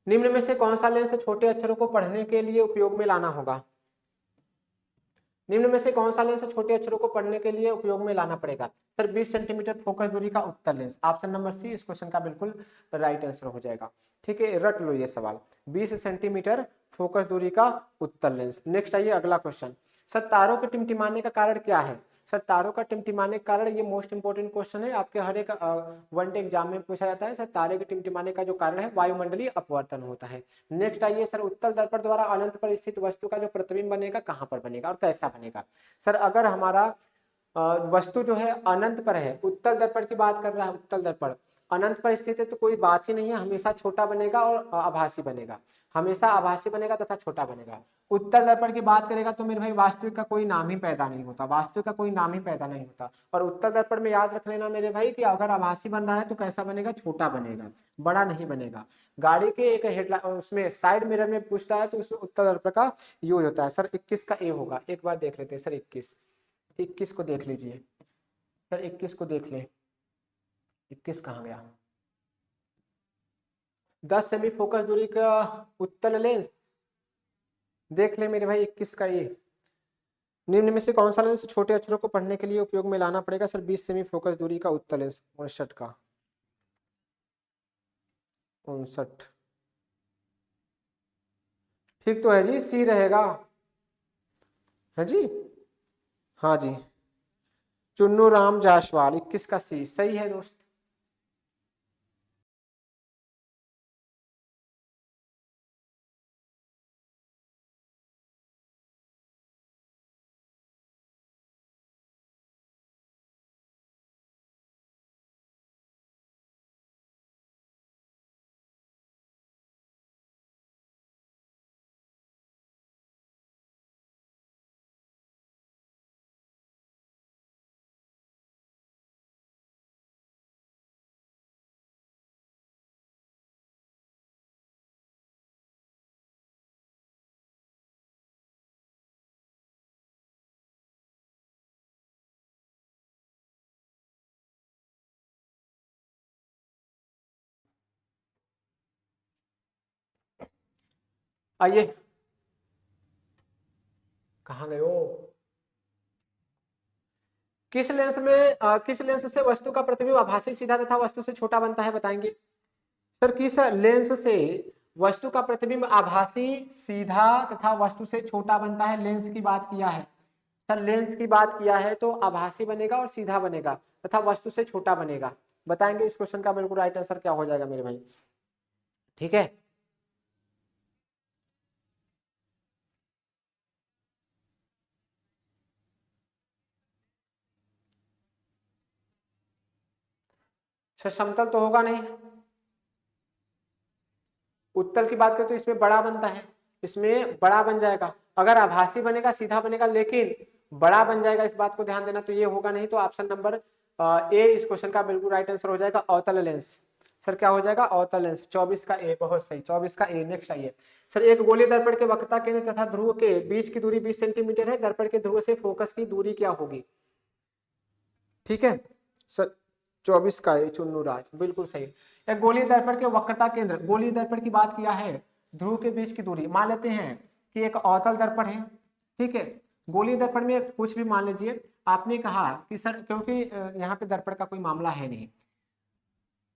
निम्न में से कौन सा लेंस छोटे अक्षरों को पढ़ने के लिए उपयोग में लाना होगा? निम्न में से कौन सा लेंस छोटे अक्षरों को पढ़ने के लिए उपयोग में लाना पड़ेगा? सर 20 सेंटीमीटर फोकस दूरी का उत्तल लेंस, ऑप्शन नंबर सी इस क्वेश्चन का बिल्कुल राइट आंसर हो जाएगा। ठीक है, रट लो ये सवाल, 20 सेंटीमीटर फोकस दूरी का उत्तल लेंस। नेक्स्ट आइए अगला क्वेश्चन। सर तारों के टिमटिमाने का कारण क्या है? सर तारों का टिमटिमाने का कारण, ये मोस्ट इंपोर्टेंट क्वेश्चन है, आपके हर एक वनडे एग्जाम में पूछा जाता है। सर तारे के टिमटिमाने का जो कारण है वायुमंडलीय अपवर्तन होता है। नेक्स्ट आइए सर, उत्तल दर्पण द्वारा अनंत पर स्थित वस्तु का जो प्रतिबिंब बनेगा कहां पर बनेगा और कैसा बनेगा? सर अगर हमारा वस्तु जो है अनंत पर है, उत्तल दर्पण की बात कर रहा है, उत्तल दर्पण अनंत पर स्थित है तो कोई बात ही नहीं है, हमेशा छोटा बनेगा और आभासी बनेगा, हमेशा आभासी बनेगा तथा छोटा बनेगा। उत्तल दर्पण की बात करेगा तो मेरे भाई वास्तविक का कोई नाम ही पैदा नहीं होता, वास्तविक का कोई नाम ही पैदा नहीं होता। और उत्तल दर्पण में याद रख लेना मेरे भाई कि अगर आभासी बन रहा है तो कैसा बनेगा? छोटा बनेगा, बड़ा नहीं बनेगा। गाड़ी के एक हेडलाइट उसमें साइड मिरर में पूछता है तो उसमें उत्तल दर्पण का यूज होता है। सर 21 का ए होगा, एक बार देख लेते हैं सर। 21 को देख लीजिए सर, 21 को देख ले, 21 कहाँ गया? 10 सेमी फोकस दूरी का उत्तल लेंस, देख ले मेरे भाई 21 का ये। निम्न में से कौन सा लेंस छोटे अक्षरों को पढ़ने के लिए उपयोग में लाना पड़ेगा? सर 20 सेमी फोकस दूरी का उत्तल लेंस, 59 का, 59। ठीक तो है जी, सी रहेगा, है जी, हाँ जी, चुन्नू राम जायसवाल, 21 का सी सही है दोस्त। आइए, कहाँ गए हो? किस लेंस से वस्तु का प्रतिबिंब आभासी, सीधा तथा वस्तु से छोटा बनता है, बताएंगे? सर किस लेंस से वस्तु का प्रतिबिंब आभासी, सीधा तथा वस्तु से छोटा बनता है? लेंस की बात किया है सर, लेंस की बात किया है तो आभासी बनेगा और सीधा बनेगा तथा वस्तु से छोटा बनेगा। बताएंगे इस क्वेश्चन का बिल्कुल राइट आंसर क्या हो जाएगा मेरे भाई? ठीक है, सर समतल तो होगा नहीं, उत्तल की बात करें तो इसमें बड़ा बनता है, इसमें बड़ा बन जाएगा। अगर आभासी बनेगा सीधा बनेगा लेकिन बड़ा बन जाएगा, इस बात को ध्यान देना, तो ये होगा नहीं। तो ऑप्शन नंबर ए इस क्वेश्चन का बिल्कुल राइट आंसर हो जाएगा, अवतल लेंस। सर क्या हो जाएगा? अवतल लेंस, 24 का ए, बहुत सही, 24 का ए। नेक्स्ट आइए सर, एक गोलीय दर्पण के वक्रता केंद्र तथा ध्रुव के बीच की दूरी 20 सेंटीमीटर है, दर्पण के ध्रुव से फोकस की दूरी क्या होगी? ठीक है सर, 24 का ए, चुन्नू राज, बिल्कुल सही। एक गोलीय दर्पण के वक्रता केंद्र, गोलीय दर्पण की बात किया है, ध्रुव के बीच की दूरी, मान लेते हैं कि एक अवतल दर्पण है, ठीक है। गोलीय दर्पण में कुछ भी मान लीजिए, आपने कहा कि सर क्योंकि यहाँ पे दर्पण का कोई मामला है नहीं,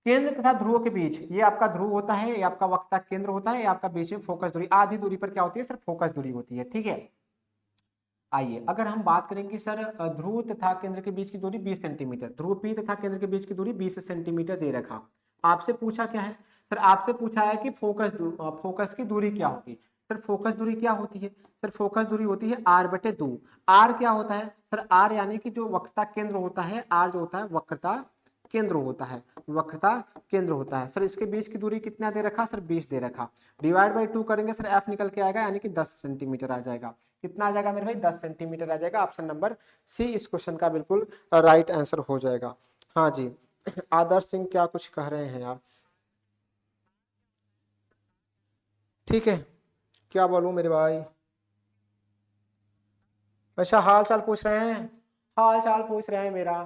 केंद्र तथा ध्रुव के बीच, ये आपका ध्रुव होता है, ये आपका वक्रता केंद्र होता है, ये आपका बीच में फोकस दूरी, आधी दूरी पर क्या होती है? सर फोकस दूरी होती है, ठीक है। आइए अगर हम बात करेंगे सर, ध्रुव तथा केंद्र के बीच की दूरी 20 सेंटीमीटर, ध्रुव पी तथा केंद्र के बीच की दूरी 20 सेंटीमीटर दे रखा। आपसे पूछा क्या है? सर आपसे पूछा है कि फोकस की दूरी क्या होगी। सर फोकस दूरी क्या होती है? सर फोकस दूरी होती है r/2। r क्या होता है? सर r यानी कि जो वक्रता केंद्र होता है, r जो होता है वक्रता केंद्र होता है, वक्रता केंद्र होता है। सर इसके बीच की दूरी कितना दे रखा? सर 20 दे रखा। डिवाइड बाई 2 करेंगे सर, f निकल के आएगा, यानी कि 10 सेंटीमीटर आ जाएगा। कितना आ जाएगा मेरे भाई? 10 सेंटीमीटर आ जाएगा। ऑप्शन नंबर सी इस क्वेश्चन का बिल्कुल राइट आंसर हो जाएगा। हाँ जी, आदर्श सिंह क्या कुछ कह रहे हैं यार? ठीक है, क्या बोलूं मेरे भाई? अच्छा हाल चाल पूछ रहे हैं, हाल चाल पूछ रहे हैं मेरा।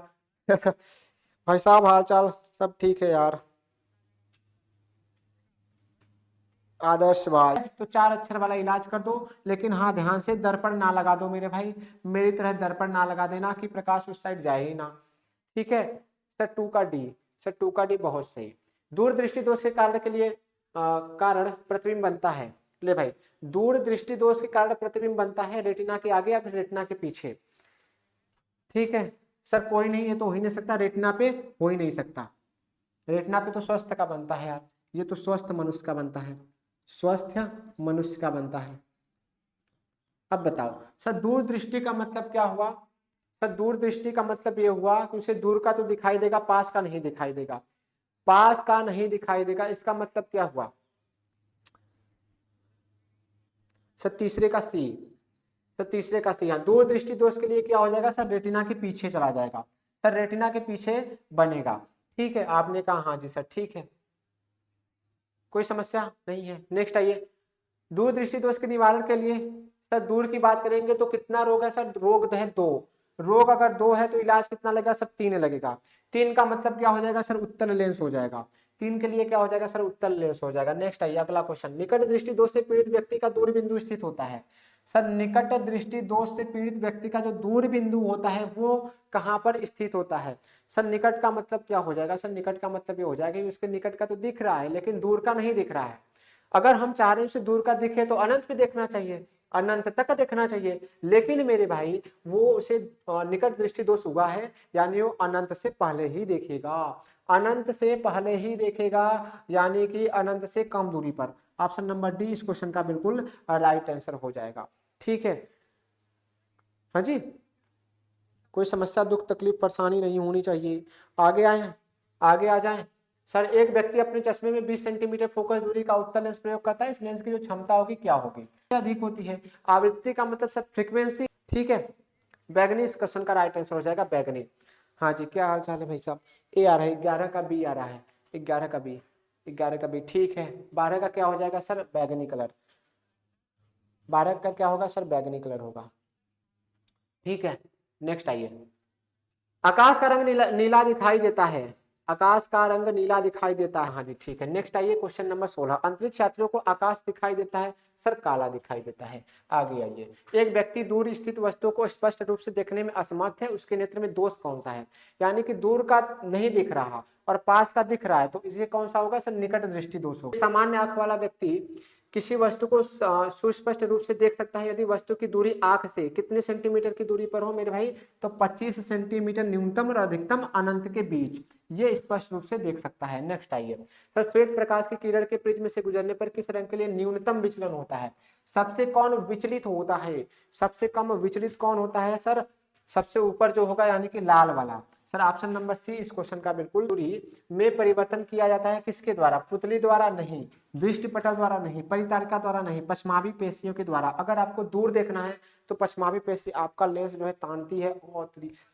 भाई साहब हाल चाल सब ठीक है यार। आदर्शवाद। तो 4 अक्षर वाला इलाज कर दो, लेकिन हाँ ध्यान से दर्पण ना लगा दो मेरे भाई, मेरी तरह दर्पण ना लगा देना कि प्रकाश उस साइड जाए ही ना। ठीक है सर 2 का डी, सर 2 का डी बहुत सही। दूरदृष्टि दोष के कारण के लिए कारण प्रतिबिंब बनता है। ले भाई, दूरदृष्टि दोष के कारण प्रतिबिंब बनता है रेटिना के आगे या फिर रेटिना के पीछे। ठीक है सर कोई नहीं, ये तो हो ही नहीं सकता, रेटिना पे हो ही नहीं सकता। रेटिना पे तो स्वस्थ का बनता है यार, ये तो स्वस्थ मनुष्य का बनता है, स्वस्थ मनुष्य का बनता है। अब बताओ सर दूरदृष्टि का मतलब क्या हुआ? सर दूरदृष्टि का मतलब ये हुआ कि उसे दूर का तो दिखाई देगा, पास का नहीं दिखाई देगा। पास का नहीं दिखाई देगा, इसका मतलब क्या हुआ? सर तीसरे का सी, सर तीसरे का सी। यहाँ दूरदृष्टि दोष के लिए क्या हो जाएगा सर? रेटिना के पीछे चला जाएगा, सर रेटिना के पीछे बनेगा। ठीक है आपने कहा हाँ जी सर ठीक है, कोई समस्या नहीं है। नेक्स्ट आइए, दूरदृष्टि दोष के निवारण के लिए सर दूर की बात करेंगे तो कितना रोग है सर? रोग है 2। रोग अगर 2 है तो इलाज कितना लगेगा सर? 3 लगेगा। 3 का मतलब क्या हो जाएगा सर? उत्तल लेंस हो जाएगा। 3 के लिए क्या हो जाएगा सर? उत्तल लेंस हो जाएगा। नेक्स्ट आइए अगला क्वेश्चन, निकट दृष्टि दोष से पीड़ित व्यक्ति का दूर बिंदु स्थित होता है। सर निकट दृष्टि दोष से पीड़ित व्यक्ति का जो दूर बिंदु होता है वो कहाँ पर स्थित होता है? सर निकट का मतलब क्या हो जाएगा? सर निकट का मतलब ये हो जाएगा कि उसके निकट का तो दिख रहा है लेकिन दूर का नहीं दिख रहा है। अगर हम चाह रहे हैं उसे दूर का दिखे तो अनंत पे देखना चाहिए, अनंत तक देखना चाहिए, लेकिन मेरे भाई वो उसे निकट दृष्टि दोष हुआ है, यानी वो अनंत से पहले ही देखेगा, अनंत से पहले ही देखेगा, यानी कि अनंत से कम दूरी पर। ऑप्शन नंबर डी इस क्वेश्चन का बिल्कुल राइट आंसर हो जाएगा। ठीक है हाँ जी, कोई समस्या दुख तकलीफ परेशानी नहीं होनी चाहिए। आगे आए, आगे आ जाए। सर एक व्यक्ति अपने चश्मे में 20 सेंटीमीटर फोकस दूरी का उत्तल लेंस प्रयोग करता है, इस लेंस की जो क्षमता होगी क्या होगी? अधिक होती है। आवृत्ति का मतलब सर फ्रीक्वेंसी। ठीक है बैगनी इस क्वेश्चन का राइट आंसर हो जाएगा, बैगनी। हाँ जी क्या हाल चाल है भाई साहब? ए आ रहा है, 11 का बी आ रहा है, 11 का बी, 11 का बी। ठीक है 12 का क्या हो जाएगा सर? बैगनी कलर। 12 का क्या होगा सर? बैगनी कलर होगा। ठीक है नेक्स्ट आइए, आकाश का रंग नीला दिखाई देता है, आकाश का रंग नीला दिखाई देता है। हाँ जी ठीक है नेक्स्ट आइए क्वेश्चन नंबर 16, अंतरिक्ष यात्रियों को आकाश दिखाई देता है सर? काला दिखाई देता है। आगे आइए, एक व्यक्ति दूर स्थित वस्तु को स्पष्ट रूप से देखने में असमर्थ है, उसके नेत्र में दोष कौन सा है? यानी कि दूर का नहीं दिख रहा और पास का दिख रहा है, तो इसे कौन सा होगा सर? निकट दृष्टि दोष होगा। सामान्य आंख वाला व्यक्ति किसी वस्तु को सुस्पष्ट रूप से देख सकता है यदि वस्तु की दूरी आंख से कितने सेंटीमीटर की दूरी पर हो मेरे भाई? तो 25 सेंटीमीटर न्यूनतम और अधिकतम अनंत के बीच, ये स्पष्ट रूप से देख सकता है। नेक्स्ट आइए सर, श्वेत प्रकाश की किरण के प्रिज्म से गुजरने पर किस रंग के लिए न्यूनतम विचलन होता है? सबसे कौन विचलित होता है? सबसे कम विचलित कौन होता है सर? सबसे ऊपर जो होगा यानी कि लाल वाला। सर ऑप्शन नंबर सी इस क्वेश्चन का बिल्कुल। दूरी में परिवर्तन किया जाता है किसके द्वारा? पुतली द्वारा नहीं, दृष्टिपटल द्वारा नहीं, परितारिका द्वारा नहीं, पश्चिमावी पेशियों के द्वारा। अगर आपको दूर देखना है तो पश्चिमावी पेशी आपका लेंस जो है तानती है और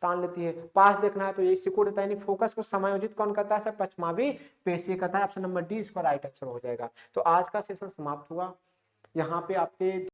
तान लेती है। पास देखना है तो ये सिकुड़ देता है, यानी फोकस को समायोजित कौन करता है सर? पश्चिमावी पेशी करता है। ऑप्शन नंबर डी इसका राइट आंसर हो जाएगा। तो आज का सेशन समाप्त हुआ। यहाँ पे आपके